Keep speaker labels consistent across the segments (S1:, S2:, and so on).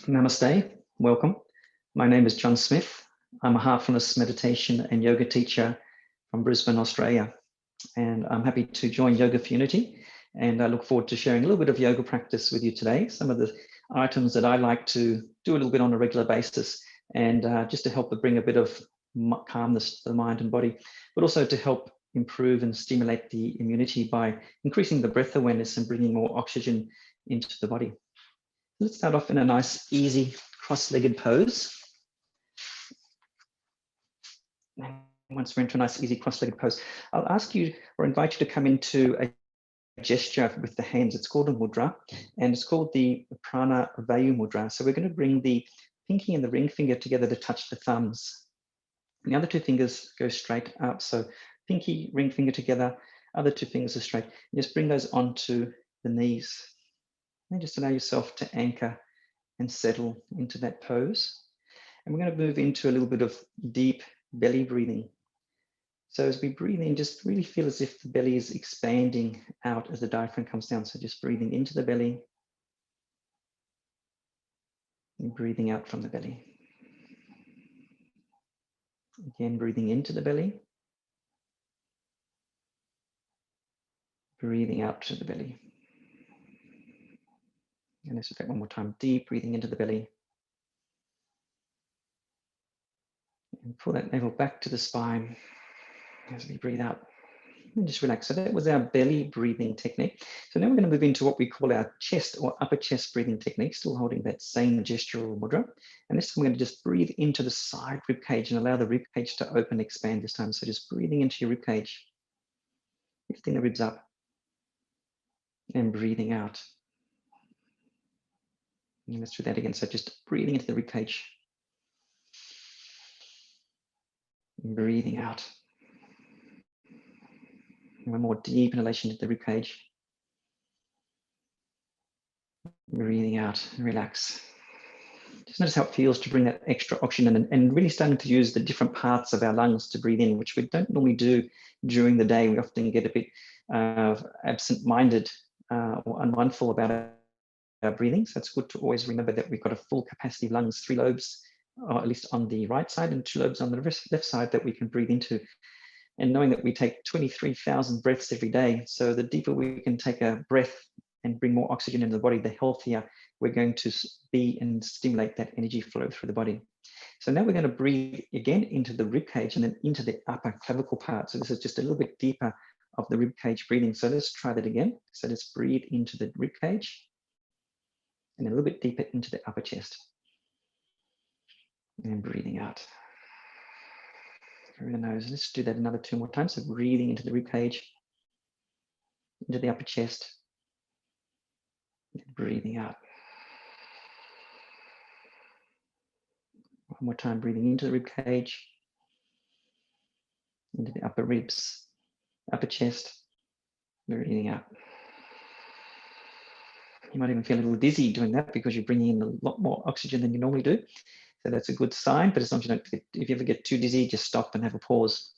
S1: Namaste, welcome. My name is John Smith. I'm a Heartfulness Meditation and Yoga teacher from Brisbane, Australia. And I'm happy to join Yoga for Unity. And I look forward to sharing a little bit of yoga practice with you today. Some of the items that I like to do a little bit on a regular basis, and just to help bring a bit of calmness to the mind and body, but also to help improve and stimulate the immunity by increasing the breath awareness and bringing more oxygen into the body. Let's start off in a nice, easy, cross-legged pose. And once we're into a nice, easy, cross-legged pose, I'll ask you or invite you to come into a gesture with the hands. It's called a mudra, and it's called the pranayama mudra. So we're going to bring the pinky and the ring finger together to touch the thumbs. And the other two fingers go straight up. So pinky, ring finger together, other two fingers are straight. Just bring those onto the knees. And just allow yourself to anchor and settle into that pose. And we're going to move into a little bit of deep belly breathing. So as we breathe in, just really feel as if the belly is expanding out as the diaphragm comes down. So just breathing into the belly and breathing out from the belly. Again, breathing into the belly, breathing out to the belly. And let's do that one more time. Deep breathing into the belly. And pull that navel back to the spine as we breathe out. And just relax. So that was our belly breathing technique. So now we're going to move into what we call our chest or upper chest breathing technique, still holding that same gestural mudra. And this time we're going to just breathe into the side rib cage and allow the rib cage to open and expand this time. So just breathing into your rib cage, lifting the ribs up and breathing out. And let's do that again. So just breathing into the rib cage, and breathing out. And one more deep inhalation into the rib cage. Breathing out and relax. Just notice how it feels to bring that extra oxygen in, and really starting to use the different parts of our lungs to breathe in, which we don't normally do during the day. We often get a bit absent-minded or unmindful about our breathing. So it's good to always remember that we've got a full capacity of lungs, 3 lobes, or at least on the right side, and 2 lobes on the left side that we can breathe into. And knowing that we take 23,000 breaths every day, so the deeper we can take a breath and bring more oxygen into the body, the healthier we're going to be and stimulate that energy flow through the body. So now we're going to breathe again into the rib cage and then into the upper clavicle part. So this is just a little bit deeper of the rib cage breathing. So let's try that again. So let's breathe into the rib cage and a little bit deeper into the upper chest. And breathing out through the nose. Let's do that another 2 more times. So breathing into the rib cage, into the upper chest, and breathing out. One more time, breathing into the rib cage, into the upper ribs, upper chest, breathing out. You might even feel a little dizzy doing that because you're bringing in a lot more oxygen than you normally do. So that's a good sign, but as long as you don't, if you ever get too dizzy, just stop and have a pause.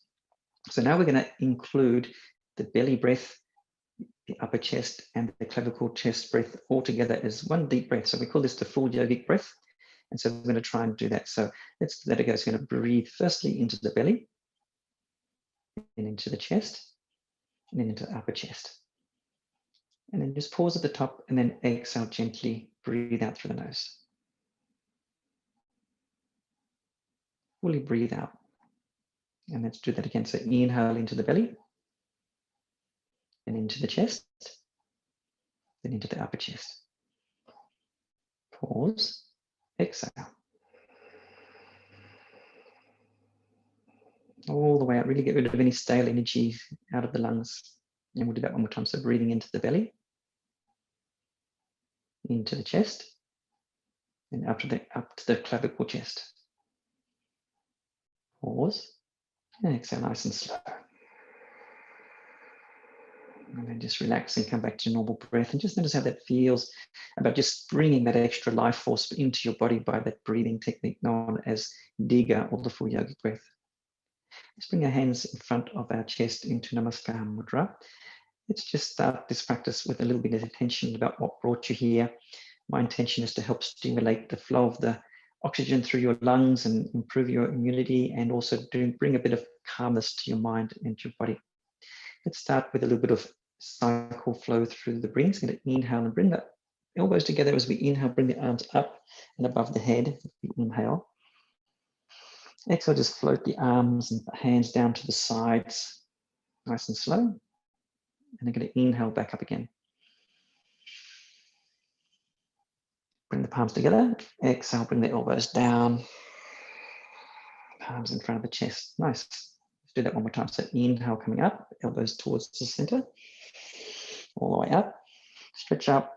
S1: So now we're going to include the belly breath, the upper chest, and the clavicle chest breath all together as one deep breath. So we call this the full yogic breath. And so we're going to try and do that. So let's let it go. It's going to breathe firstly into the belly, then into the chest, and then into the upper chest. And then just pause at the top and then exhale gently, breathe out through the nose. Fully breathe out. And let's do that again. So inhale into the belly, then into the chest, then into the upper chest. Pause, exhale. All the way out, really get rid of any stale energy out of the lungs. And we'll do that one more time. So breathing into the belly, into the chest, and up to the clavicle chest. Pause, and exhale nice and slow. And then just relax and come back to normal breath, and just notice how that feels about just bringing that extra life force into your body by that breathing technique known as Diga, or the full yogic breath. Let's bring our hands in front of our chest into Namaskar Mudra. Let's just start this practice with a little bit of attention about what brought you here. My intention is to help stimulate the flow of the oxygen through your lungs and improve your immunity, and also bring a bit of calmness to your mind and your body. Let's start with a little bit of cycle flow through the breathing. So I'm going to inhale and bring the elbows together as we inhale, bring the arms up and above the head. We inhale. Exhale, just float the arms and hands down to the sides, nice and slow. And I'm going to inhale back up again. Bring the palms together. Exhale, bring the elbows down. Palms in front of the chest. Nice. Let's do that one more time. So inhale, coming up, elbows towards the center, all the way up. Stretch up.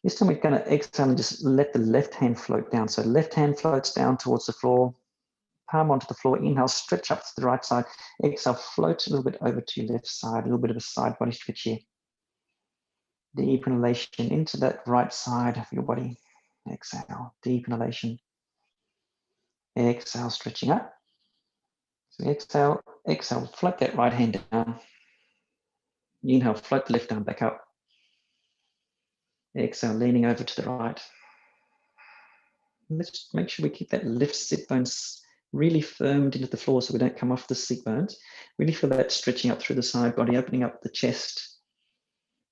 S1: This time we're going to exhale and just let the left hand float down. So left hand floats down towards the floor, palm onto the floor. Inhale, stretch up to the right side. Exhale, float a little bit over to your left side, a little bit of a side body stretch here. Deep inhalation into that right side of your body. Exhale, deep inhalation. Exhale, stretching up. So exhale, float that right hand down. Inhale, float the left arm back up. Exhale, leaning over to the right. Let's make sure we keep that left sit bones really firmed into the floor so we don't come off the seat bones. Really feel that stretching up through the side body, opening up the chest,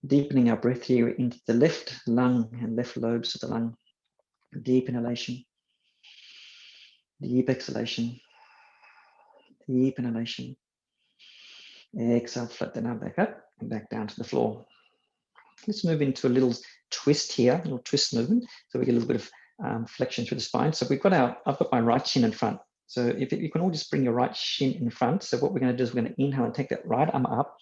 S1: deepening our breath here into the left lung and left lobes of the lung. Deep inhalation, deep exhalation, deep inhalation. Exhale, float the arm back up and back down to the floor. Let's move into a little twist here, a little twist movement. So we get a little bit of flexion through the spine. So I've got my right shin in front. So if you can all just bring your right shin in front. So what we're going to do is we're going to inhale and take that right arm up.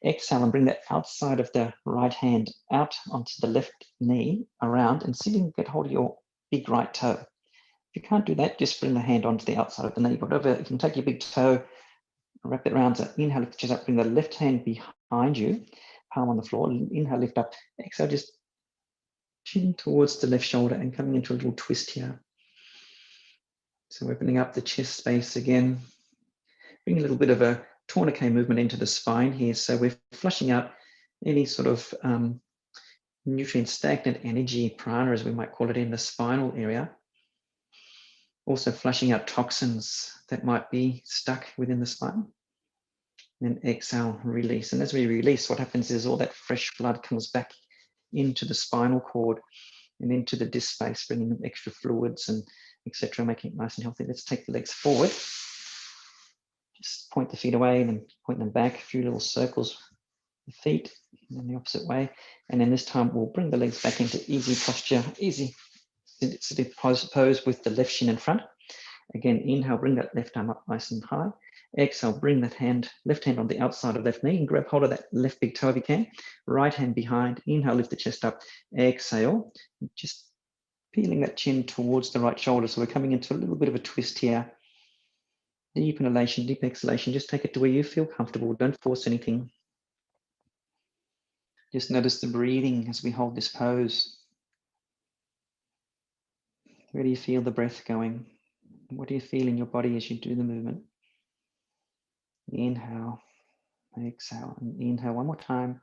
S1: Exhale and bring that outside of the right hand out onto the left knee around, and see if you can get hold of your big right toe. If you can't do that, just bring the hand onto the outside of the knee. Whatever, you can take your big toe, wrap it around. So inhale, lift the chest up, bring the left hand behind you, palm on the floor. Inhale, lift up. Exhale, just chin towards the left shoulder and coming into a little twist here. So opening up the chest space again. Bring a little bit of a tourniquet movement into the spine here. So we're flushing out any sort of nutrient stagnant energy, prana as we might call it, in the spinal area. Also flushing out toxins that might be stuck within the spine. Then exhale, release. And as we release, what happens is all that fresh blood comes back into the spinal cord and into the disc space, bringing in extra fluids and etc., making it nice and healthy. Let's take the legs forward. Just point the feet away and then point them back, a few little circles with the feet, and then the opposite way. And then this time we'll bring the legs back into easy posture, easy seated pose with the left shin in front. Again, inhale, bring that left arm up nice and high. Exhale, bring that left hand on the outside of left knee and grab hold of that left big toe if you can. Right hand behind. Inhale, lift the chest up. Exhale, just peeling that chin towards the right shoulder. So we're coming into a little bit of a twist here. Deep inhalation, deep exhalation. Just take it to where you feel comfortable. Don't force anything. Just notice the breathing as we hold this pose. Where do you feel the breath going? What do you feel in your body as you do the movement? Inhale, exhale, and inhale one more time.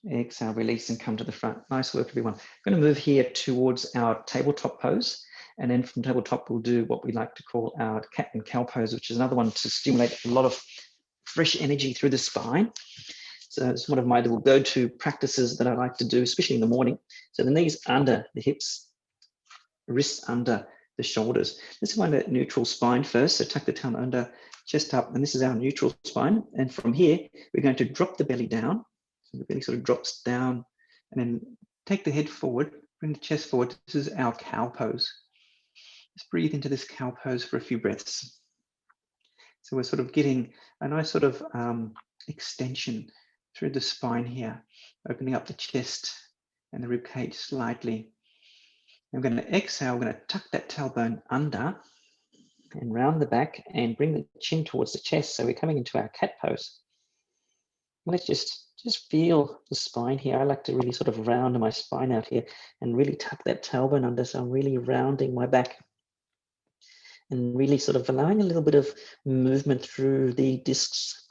S1: Exhale, release and come to the front. Nice work, everyone. I'm going to move here towards our tabletop pose. And then from tabletop, we'll do what we like to call our cat and cow pose, which is another one to stimulate a lot of fresh energy through the spine. So it's one of my little go-to practices that I like to do, especially in the morning. So the knees under the hips, wrists under the shoulders. Let's find a neutral spine first. So tuck the tail under, chest up, and this is our neutral spine. And from here, we're going to drop the belly down. So the belly sort of drops down, and then take the head forward, bring the chest forward. This is our cow pose. Just breathe into this cow pose for a few breaths. So we're sort of getting a nice sort of extension through the spine here, opening up the chest and the rib cage slightly. I'm going to exhale, we're going to tuck that tailbone under and round the back and bring the chin towards the chest. So we're coming into our cat pose. Let's just feel the spine here. I like to really sort of round my spine out here and really tuck that tailbone under. So I'm really rounding my back and really sort of allowing a little bit of movement through the discs.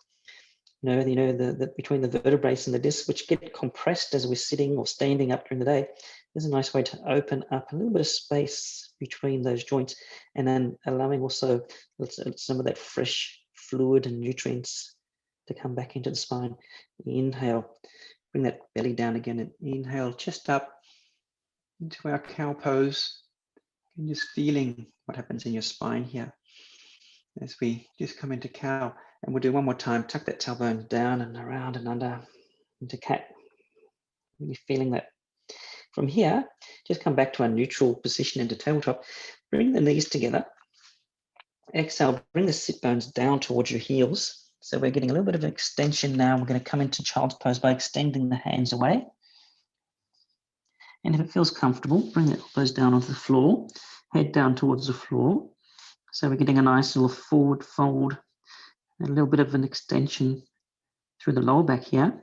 S1: The between the vertebrae and the discs, which get compressed as we're sitting or standing up during the day.
S2: There's a nice way to open up a little bit of space between those joints, and then allowing also some of that fresh fluid and nutrients to come back into the spine. Inhale, bring that belly down again, and inhale, chest up into our cow pose, and just feeling what happens in your spine here as we just come into cow. And we'll do one more time. Tuck that tailbone down and around and under into cat. Really feeling that. From here, just come back to our neutral position into tabletop. Bring the knees together. Exhale, bring the sit bones down towards your heels. So we're getting a little bit of an extension now. We're going to come into child's pose by extending the hands away. And if it feels comfortable, bring the elbows down onto the floor, head down towards the floor. So we're getting a nice little forward fold, a little bit of an extension through the lower back here,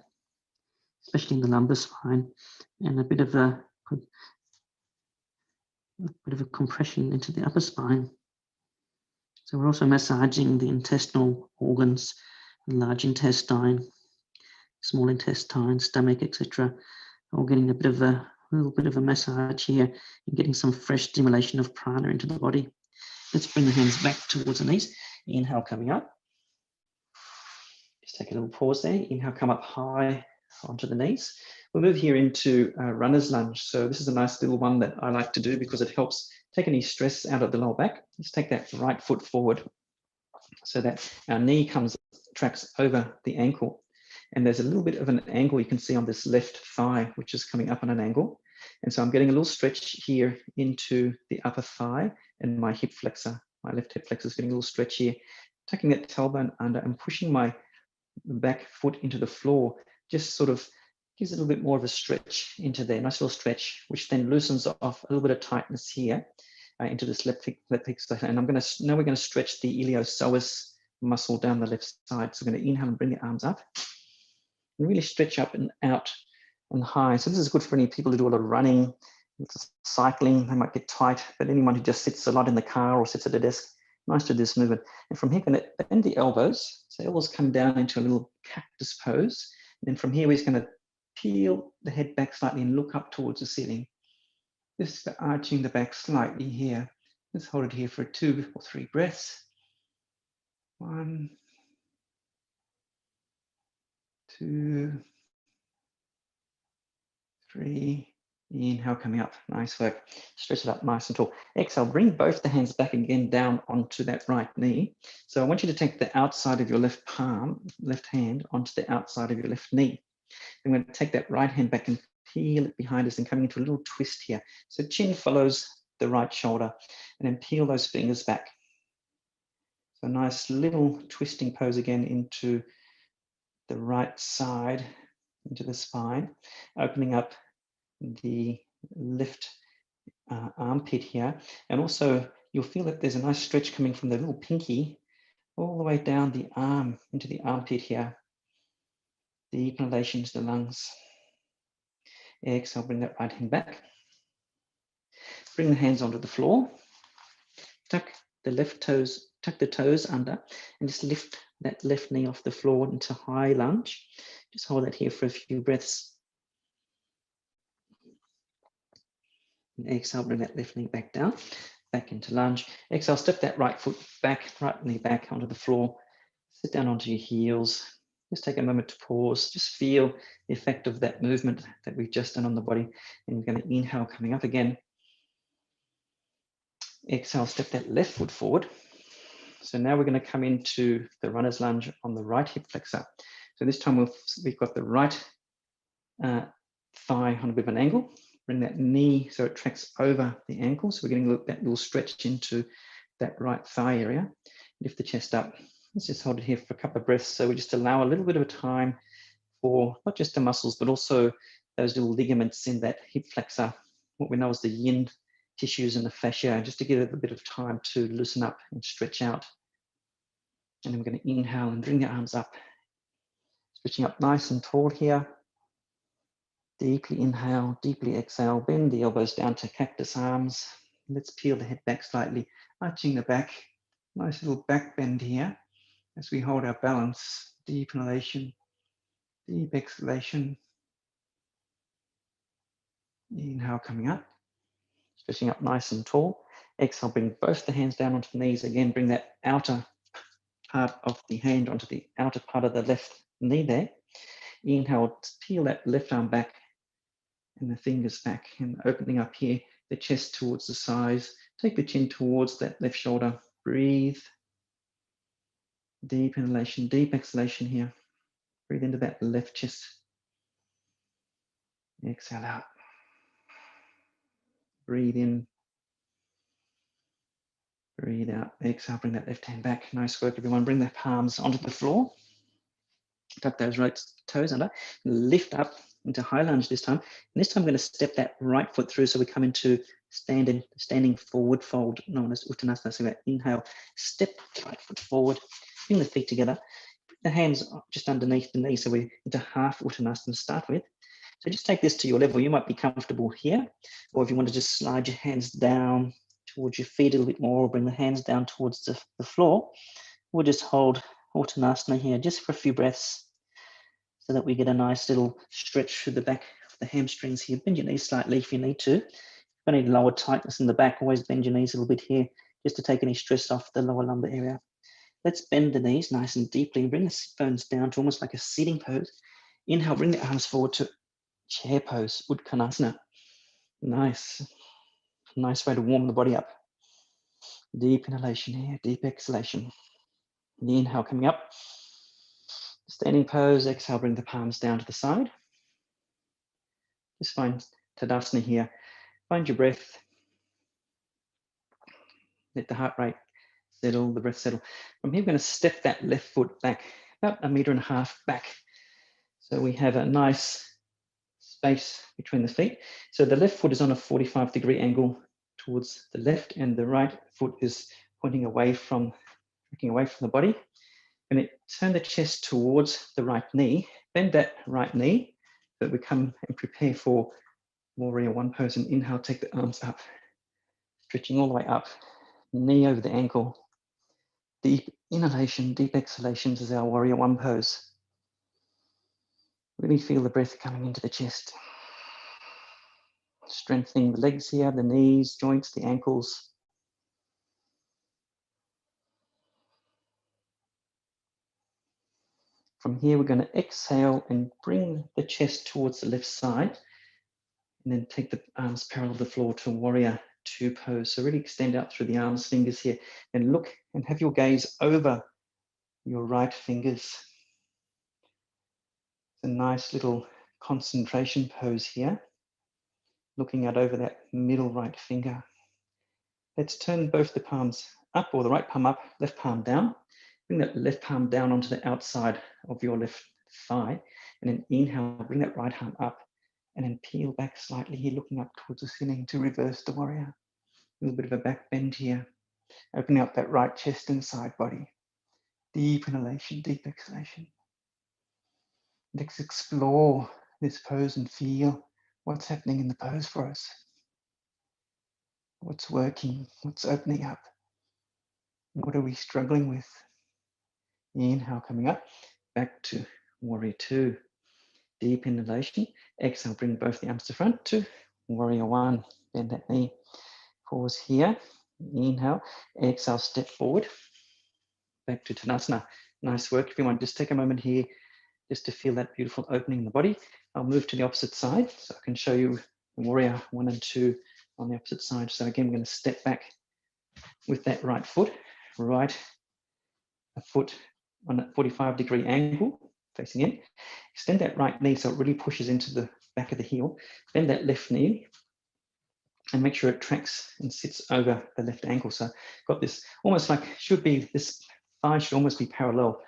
S2: especially in the lumbar spine, and a bit of a compression into the upper spine. So we're also massaging the intestinal organs, the large intestine, small intestine, stomach, etc. All getting a little bit of a massage here and getting some fresh stimulation of prana into the body. Let's bring the hands back towards the knees. Inhale, coming up. Just take a little pause there. Inhale, come up high onto the knees. We'll move here into runner's lunge. So this is a nice little one that I like to do because it helps take any stress out of the lower back. Let's take that right foot forward so that our knee tracks over the ankle. And there's a little bit of an angle you can see on this left thigh, which is coming up on an angle. And so I'm getting a little stretch here into the upper thigh and my hip flexor. My left hip flexor is getting a little stretch here, tucking that tailbone under and pushing my back foot into the floor, just sort of gives it a little bit more of a stretch into there, nice little stretch, which then loosens off a little bit of tightness here into this left hip flexor. And now we're going to stretch the iliopsoas muscle down the left side. So we're going to inhale and bring the arms up and really stretch up and out and high. So this is good for any people who do a lot of running, cycling. They might get tight, but anyone who just sits a lot in the car or sits at a desk, nice to do this movement. And from here, going to bend the elbows. So elbows come down into a little cactus pose. And then from here, we're just going to peel the head back slightly and look up towards the ceiling. Just arching the back slightly here. Let's hold it here for 2 or 3 breaths. 1, 2, 3. Inhale, coming up. Nice work. Stretch it up nice and tall. Exhale, bring both the hands back again down onto that right knee. So I want you to take the outside of your left hand onto the outside of your left knee. I'm going to take that right hand back and peel it behind us and coming into a little twist here. So chin follows the right shoulder and then peel those fingers back. So nice little twisting pose again into the right side, into the spine, opening up the left armpit here. And also you'll feel that there's a nice stretch coming from the little pinky all the way down the arm into the armpit here. Deep inhalation into the lungs. Exhale, bring that right hand back. Bring the hands onto the floor. Tuck the toes under and just lift that left knee off the floor into high lunge. Just hold that here for a few breaths. And exhale, bring that left knee back down, back into lunge. Exhale, step that right foot back, right knee back onto the floor. Sit down onto your heels. Just take a moment to pause. Just feel the effect of that movement that we've just done on the body. And we're going to inhale, coming up again. Exhale, step that left foot forward. So now we're going to come into the runner's lunge on the right hip flexor. So this time we've got the right thigh on a bit of an angle. Bring that knee so it tracks over the ankle. So we're getting that little stretch into that right thigh area. Lift the chest up. Let's just hold it here for a couple of breaths. So we just allow a little bit of a time for not just the muscles, but also those little ligaments in that hip flexor, what we know as the yin tissues and the fascia, just to give it a bit of time to loosen up and stretch out. And then we're going to inhale and bring the arms up, stretching up nice and tall here. Deeply inhale, deeply exhale, bend the elbows down to cactus arms. Let's peel the head back slightly, arching the back. Nice little back bend here as we hold our balance. Deep inhalation, deep exhalation.
S1: Inhale, coming up, stretching up nice and tall. Exhale, bring both the hands down onto the knees. Again, bring that outer part of the hand onto the outer part of the left knee there. Inhale, peel that left arm back and the fingers back, and opening up here, the chest towards the sides. Take the chin towards that left shoulder. Breathe. Deep inhalation, deep exhalation here. Breathe into that left chest. Exhale out. Breathe in. Breathe out. Exhale, bring that left hand back. Nice work, everyone. Bring the palms onto the floor. Tuck those right toes under. Lift up into high lunge this time. And this time I'm going to step that right foot through, so we come into standing forward fold, known as Uttanasana. So we're going to inhale, step the right foot forward, bring the feet together, bring the hands just underneath the knee, so we're into half Uttanasana to start with. So just take this to your level. You might be comfortable here, or if you want to just slide your hands down towards your feet a little bit more, or bring the hands down towards the floor, we'll just hold Uttanasana here just for a few breaths, so that we get a nice little stretch through the back of the hamstrings here. Bend your knees slightly if you need to. If you need lower tightness in the back, always bend your knees a little bit here, just to take any stress off the lower lumbar area. Let's bend the knees nice and deeply and bring the sit bones down to almost like a sitting pose. Inhale, bring the arms forward to chair pose, Uttanasana. Nice way to warm the body up. Deep inhalation here, deep exhalation. The inhale coming up. Standing pose, exhale, bring the palms down to the side. Just find Tadasana here. Find your breath. Let the heart rate settle, the breath settle. From here, we're going to step that left foot back about 1.5 meters back. So we have a nice space between the feet. So the left foot is on a 45-degree angle towards the left, and the right foot is pointing away from, looking away from the body. And turn the chest towards the right knee. Bend that right knee, so that we come and prepare for Warrior One pose. And inhale, take the arms up, stretching all the way up, knee over the ankle. Deep inhalation, deep exhalations is our Warrior One pose. Really feel the breath coming into the chest. Strengthening the legs here, the knees, joints, the ankles. From here, we're going to exhale and bring the chest towards the left side, and then take the arms parallel to the floor to Warrior Two pose. So really extend out through the arms, fingers here, and look and have your gaze over your right fingers. It's a nice little concentration pose here, looking out over that middle right finger. Let's turn both the palms up, or the right palm up, left palm down. Bring that left palm down onto the outside of your left thigh, and then inhale, bring that right arm up, and then peel back slightly here, looking up towards the ceiling to reverse the warrior. A little bit of a back bend here, opening up that right chest and side body. Deep inhalation, deep exhalation. Let's explore this pose and feel what's happening in the pose for us. What's working, what's opening up. What are we struggling with? Inhale, coming up, back to Warrior Two. Deep inhalation. Exhale, bring both the arms to front to Warrior One. Bend that knee. Pause here. Inhale. Exhale, step forward. Back to Tadasana. Nice work, everyone. Just take a moment here just to feel that beautiful opening in the body. I'll move to the opposite side so I can show you Warrior One and Two on the opposite side. So again, we're going to step back with that right foot. Right foot on a 45-degree angle, facing in. Extend that right knee so it really pushes into the back of the heel. Bend that left knee and make sure it tracks and sits over the left ankle. So got this almost like, this thigh should almost be parallel,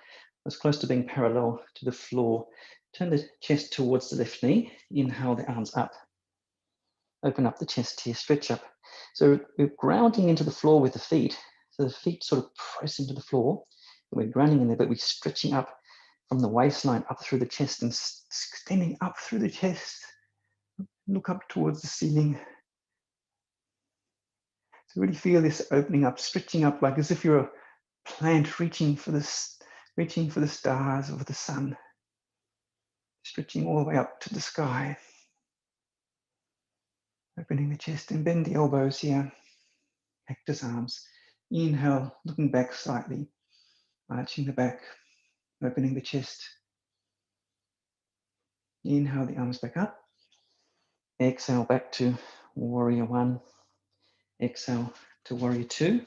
S1: as close to being parallel to the floor. Turn the chest towards the left knee. Inhale the arms up. Open up the chest here, stretch up. So we're grounding into the floor with the feet. So the feet sort of press into the floor. We're grounding in there, but we're stretching up from the waistline up through the chest and extending up through the chest. Look up towards the ceiling. So really feel this opening up, stretching up, like as if you're a plant reaching for the stars or the sun. Stretching all the way up to the sky. Opening the chest and bend the elbows here. Cactus arms. Inhale, looking back slightly, arching the back, opening the chest. Inhale the arms back up. Exhale back to warrior one. Exhale to warrior two.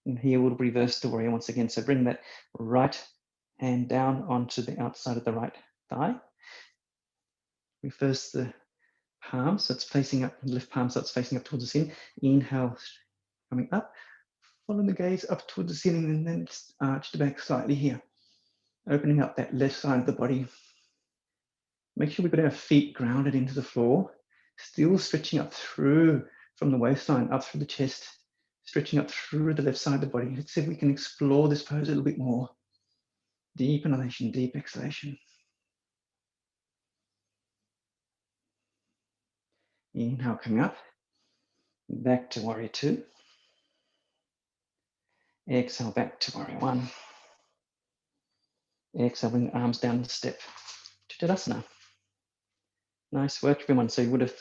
S1: And here we'll reverse the warrior once again. So bring that right hand down onto the outside of the right thigh. Reverse the palm, so it's facing up, left palm, so it's facing up towards the ceiling. Inhale, coming up. Follow the gaze up towards the ceiling and then arch the back slightly here. Opening up that left side of the body. Make sure we've got our feet grounded into the floor, still stretching up through from the waistline, up through the chest, stretching up through the left side of the body. Let's see if we can explore this pose a little bit more. Deep inhalation, deep exhalation. Inhale, coming up. Back to warrior two. Exhale, back to warrior one. Exhale, bring the arms down the step to Tadasana. Nice work, everyone. So you would have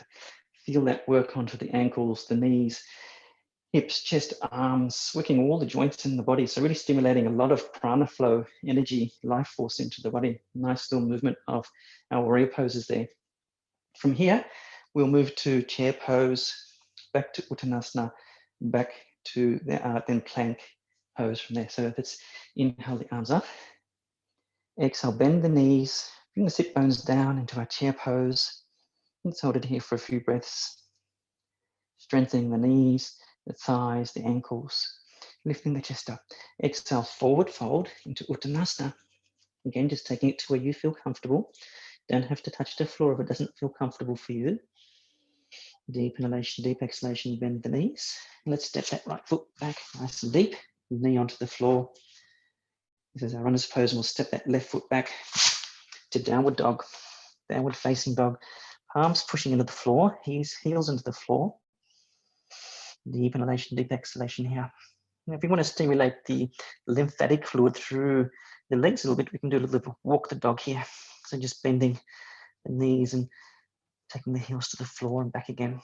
S1: feel that work onto the ankles, the knees, hips, chest, arms, working all the joints in the body. So really stimulating a lot of prana flow, energy, life force into the body. Nice little movement of our warrior poses there. From here, we'll move to chair pose, back to Uttanasana, back to the, then plank pose from there. So let's inhale the arms up. Exhale, bend the knees, bring the sit bones down into our chair pose. Let's hold it here for a few breaths. Strengthening the knees, the thighs, the ankles, lifting the chest up. Exhale, forward fold into Uttanasana. Again, just taking it to where you feel comfortable. Don't have to touch the floor if it doesn't feel comfortable for you. Deep inhalation, deep exhalation, bend the knees. Let's step that right foot back nice and deep, knee onto the floor. This is our runner's pose, and we'll step that left foot back to downward dog, downward facing dog. Palms pushing into the floor, heels into the floor. Deep inhalation, deep exhalation here. Now, if we want to stimulate the lymphatic fluid through the legs a little bit, we can do a little bit of walk the dog here. So just bending the knees and taking the heels to the floor and back again.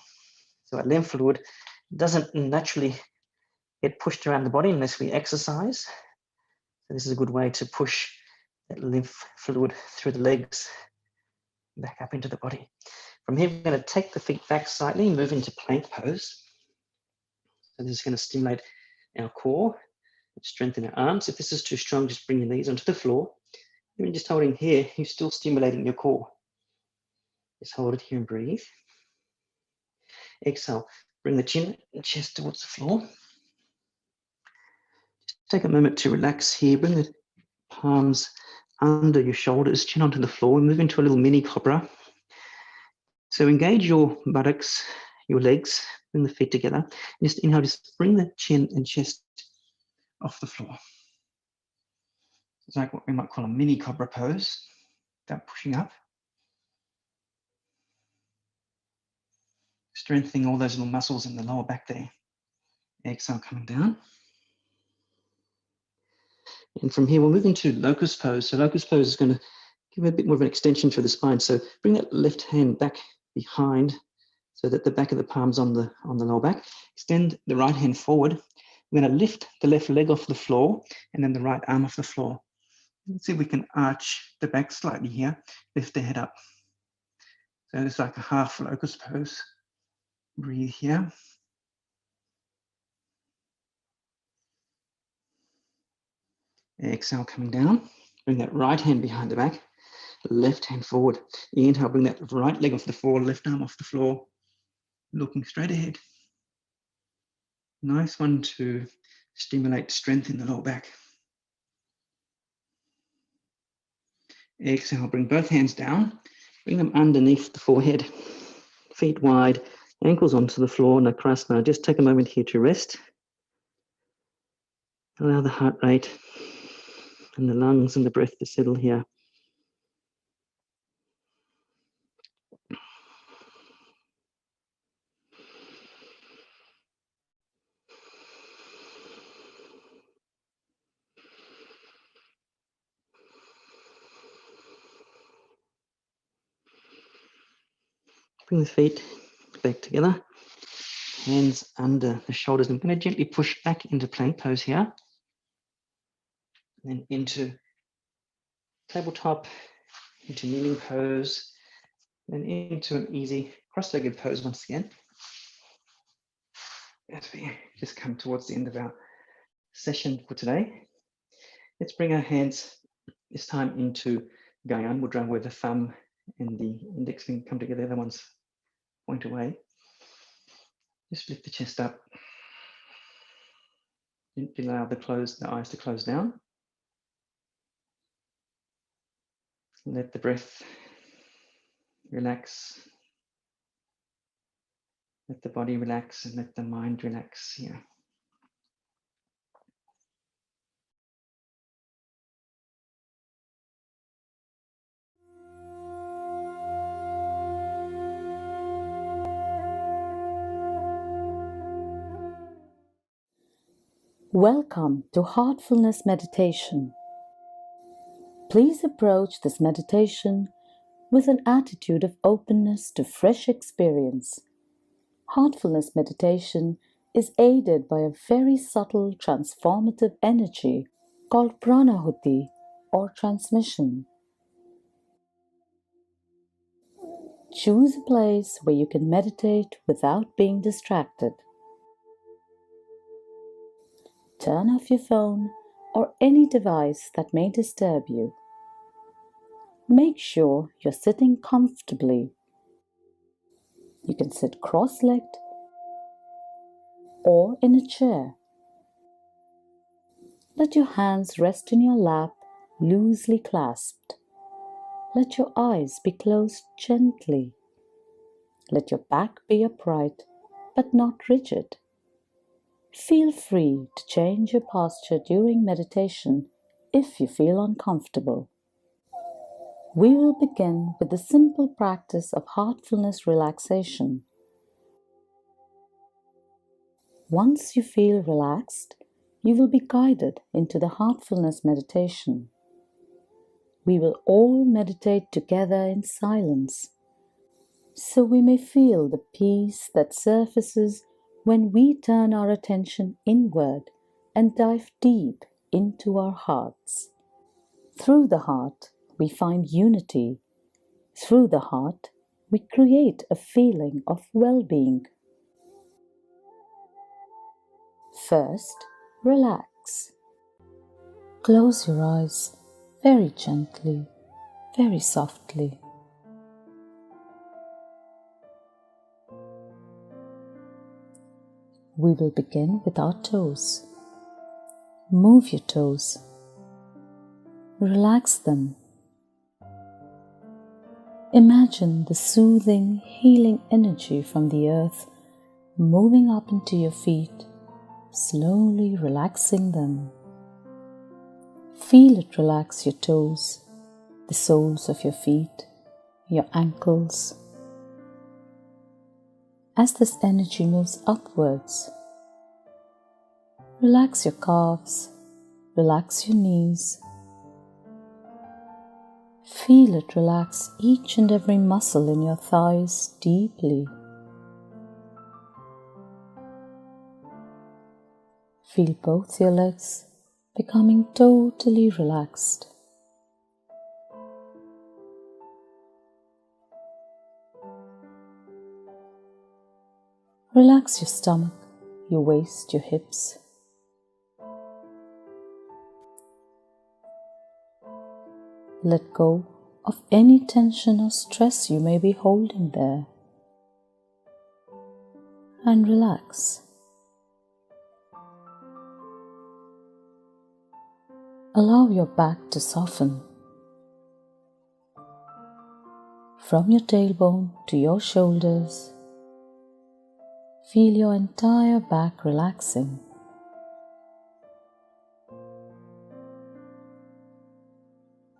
S1: So our lymph fluid doesn't naturally get pushed around the body unless we exercise. So this is a good way to push that lymph fluid through the legs, back up into the body. From here, we're going to take the feet back slightly, move into plank pose. So this is going to stimulate our core, strengthen our arms. If this is too strong, just bring your knees onto the floor. Even just holding here, you're still stimulating your core. Just hold it here and breathe. Exhale, bring the chin and chest towards the floor. Just take a moment to relax here. Bring the palms under your shoulders, chin onto the floor, and move into a little mini cobra. So engage your buttocks, your legs, bring the feet together. Just inhale, just bring the chin and chest off the floor. It's like what we might call a mini cobra pose, without pushing up. Strengthening all those little muscles in the lower back there. Exhale, coming down. And from here, we'll move into locust pose. So locust pose is going to give a bit more of an extension through the spine. So bring that left hand back behind so that the back of the palm's on the lower back. Extend the right hand forward. We're going to lift the left leg off the floor and then the right arm off the floor. Let's see if we can arch the back slightly here, lift the head up. So it's like a half locust pose. Breathe here. Exhale, coming down. Bring that right hand behind the back, left hand forward. Inhale, bring that right leg off the floor, left arm off the floor, looking straight ahead. Nice one to stimulate strength in the lower back. Exhale, bring both hands down, bring them underneath the forehead, feet wide, ankles onto the floor, Nakrasana. Just take a moment here to rest. Allow the heart rate and the lungs and the breath to settle here. Bring the feet back together. Hands under the shoulders. I'm going to gently push back into plank pose here. And then into tabletop, into kneeling pose, then into an easy cross-legged pose once again. As we just come towards the end of our session for today, let's bring our hands this time into Gyan Mudra, where the thumb and the index finger come together, the other ones point away. Just lift the chest up. Gently allow the eyes to close down. Let the breath relax. Let the body relax and let the mind relax here.
S3: Welcome to Heartfulness Meditation. Please approach this meditation with an attitude of openness to fresh experience. Heartfulness meditation is aided by a very subtle transformative energy called pranahuti or transmission. Choose a place where you can meditate without being distracted. Turn off your phone or any device that may disturb you. Make sure you're sitting comfortably. You can sit cross-legged or in a chair. Let your hands rest in your lap, loosely clasped. Let your eyes be closed gently. Let your back be upright, but not rigid. Feel free to change your posture during meditation if you feel uncomfortable. We will begin with the simple practice of heartfulness relaxation. Once you feel relaxed, you will be guided into the heartfulness meditation. We will all meditate together in silence, so we may feel the peace that surfaces when we turn our attention inward and dive deep into our hearts. Through the heart, we find unity. Through the heart, we create a feeling of well-being. First, relax. Close your eyes very gently, very softly. We will begin with our toes. Move your toes. Relax them. Imagine the soothing, healing energy from the earth moving up into your feet, slowly relaxing them. Feel it relax your toes, the soles of your feet, your ankles. As this energy moves upwards, relax your calves, relax your knees. Feel it relax each and every muscle in your thighs deeply. Feel both your legs becoming totally relaxed. Relax your stomach, your waist, your hips. Let go of any tension or stress you may be holding there. And relax. Allow your back to soften. From your tailbone to your shoulders, feel your entire back relaxing.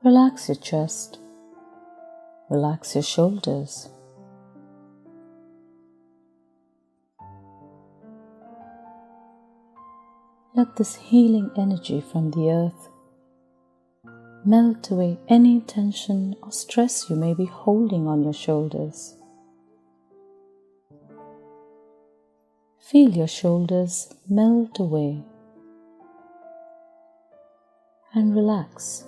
S3: Relax your chest. Relax your shoulders. Let this healing energy from the earth melt away any tension or stress you may be holding on your shoulders. Feel your shoulders melt away and relax.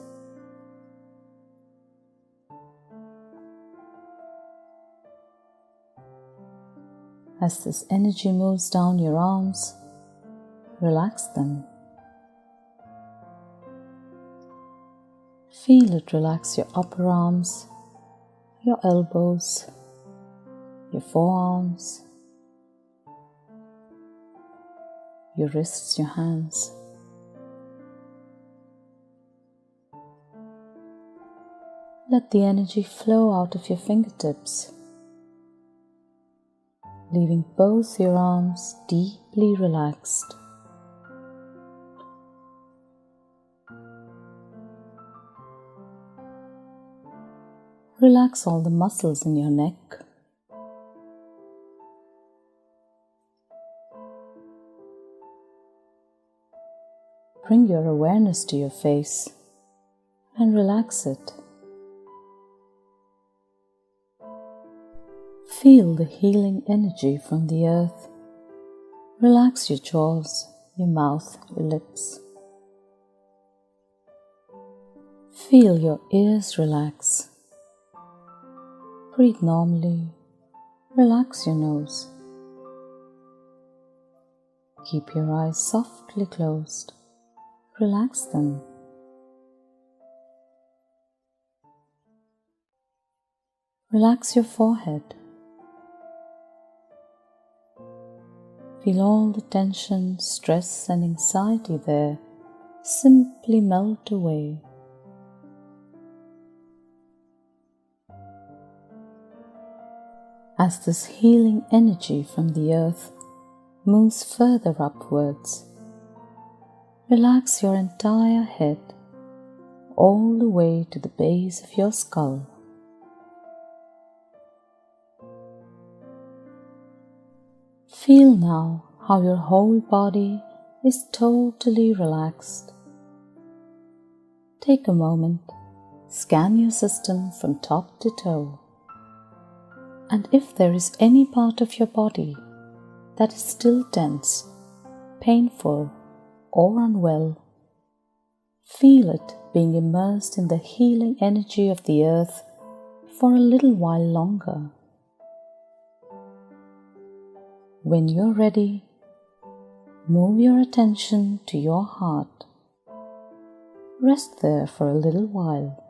S3: As this energy moves down your arms, relax them. Feel it relax your upper arms, your elbows, your forearms, your wrists, your hands. Let the energy flow out of your fingertips, leaving both your arms deeply relaxed. Relax all the muscles in your neck. Bring your awareness to your face and relax it. Feel the healing energy from the earth. Relax your jaws, your mouth, your lips. Feel your ears relax. Breathe normally. Relax your nose. Keep your eyes softly closed. Relax them. Relax your forehead. Feel all the tension, stress and anxiety there simply melt away. As this healing energy from the earth moves further upwards, relax your entire head all the way to the base of your skull. Feel now how your whole body is totally relaxed. Take a moment, scan your system from top to toe. And if there is any part of your body that is still tense, painful, or unwell, feel it being immersed in the healing energy of the earth for a little while longer. When you're ready, move your attention to your heart. Rest there for a little while.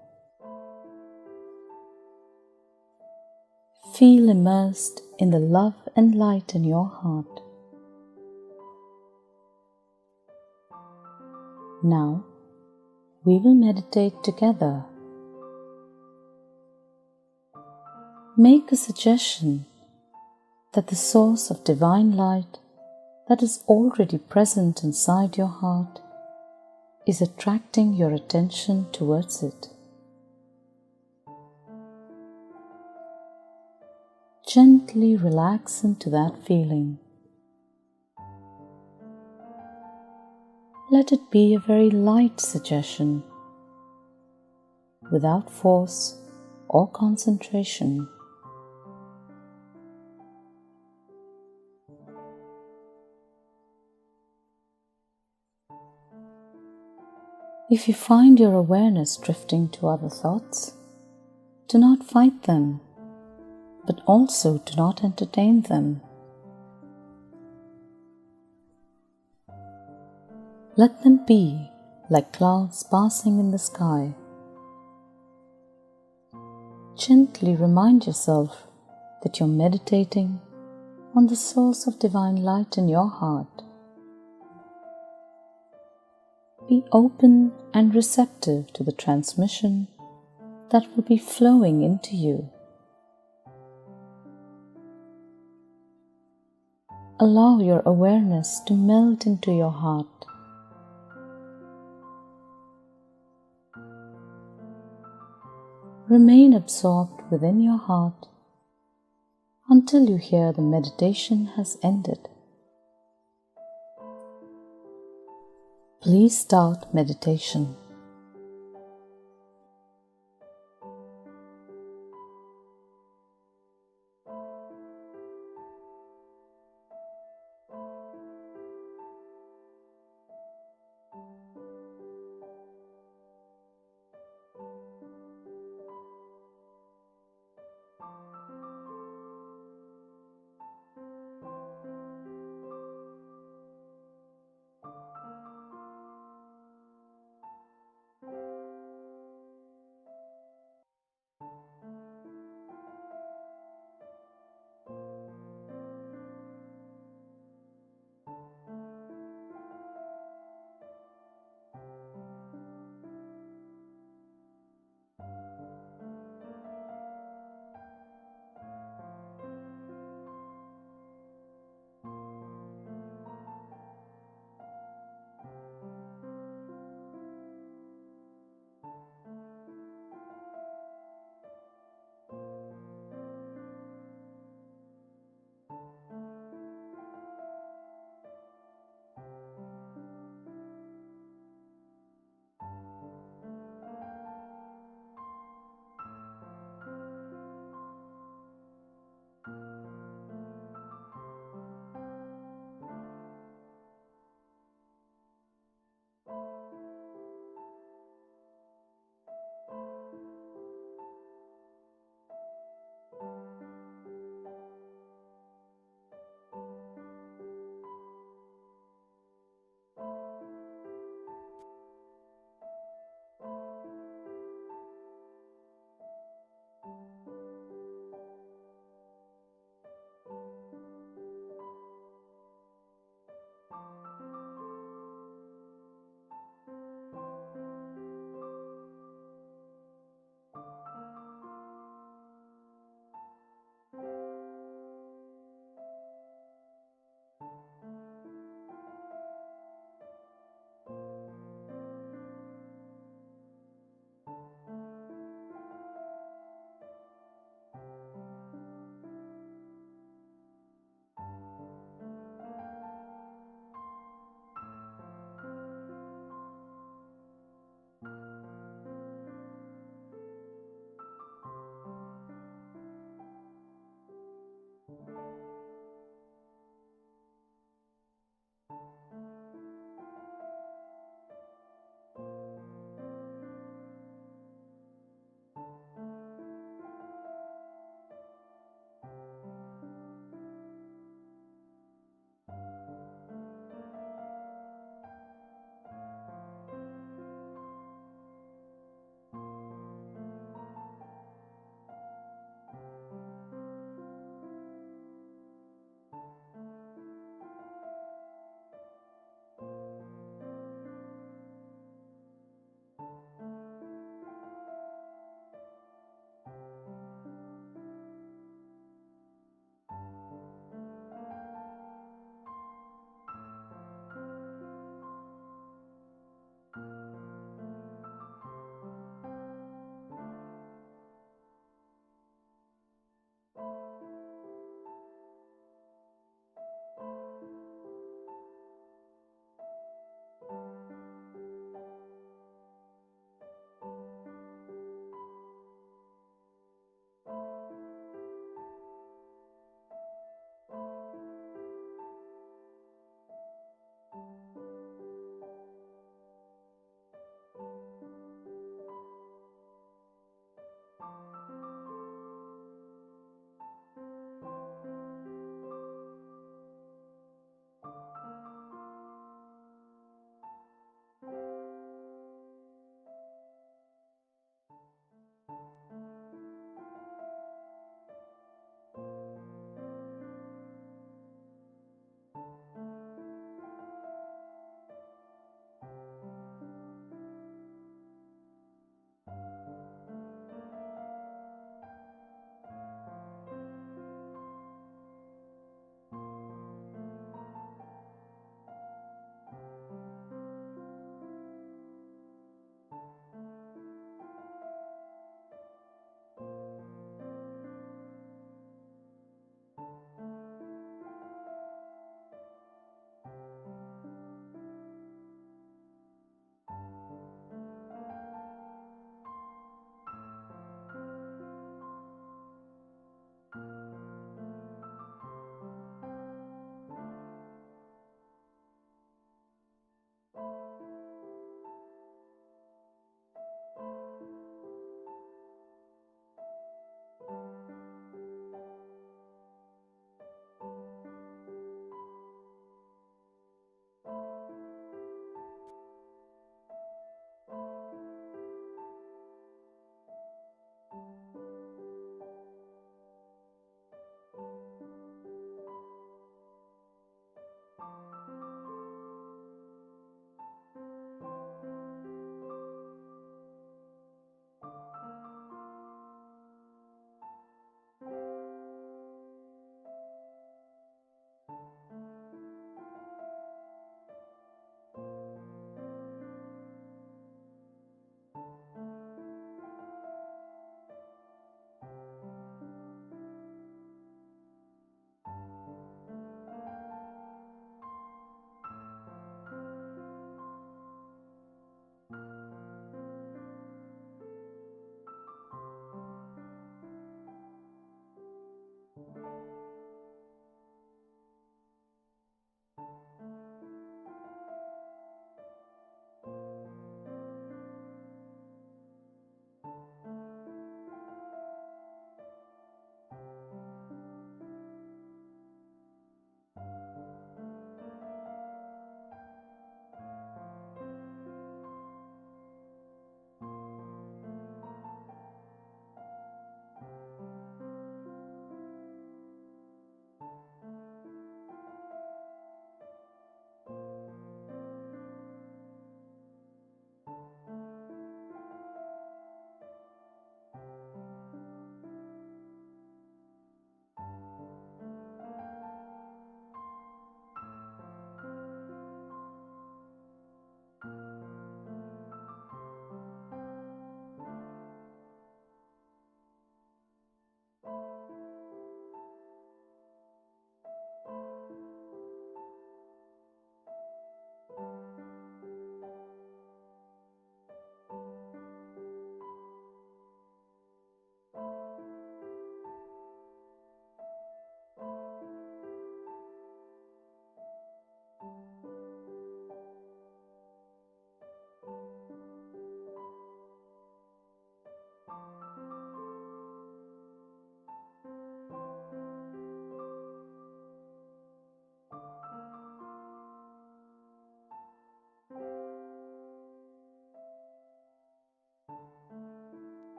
S3: Feel immersed in the love and light in your heart. Now, we will meditate together. Make a suggestion that the source of divine light that is already present inside your heart is attracting your attention towards it. Gently relax into that feeling. Let it be a very light suggestion, without force or concentration. If you find your awareness drifting to other thoughts, do not fight them, but also do not entertain them. Let them be like clouds passing in the sky. Gently remind yourself that you're meditating on the source of divine light in your heart. Be open and receptive to the transmission that will be flowing into you. Allow your awareness to melt into your heart. Remain absorbed within your heart until you hear the meditation has ended. Please start meditation.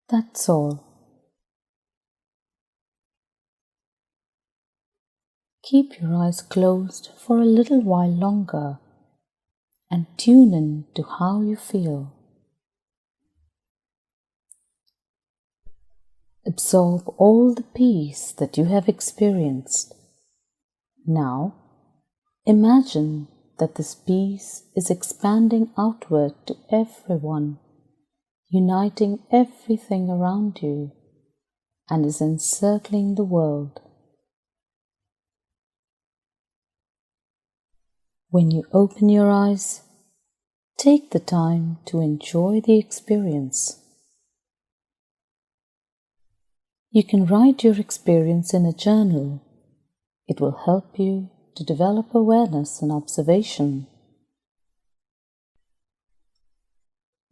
S3: That's all. Keep your eyes closed for a little while longer and tune in to how you feel. Absorb all the peace that you have experienced. Now, imagine that this peace is expanding outward to everyone, uniting everything around you, and is encircling the world. When you open your eyes, take the time to enjoy the experience. You can write your experience in a journal. It will help you to develop awareness and observation.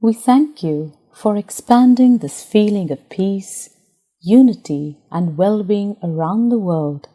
S3: We thank you for expanding this feeling of peace, unity, and well-being around the world.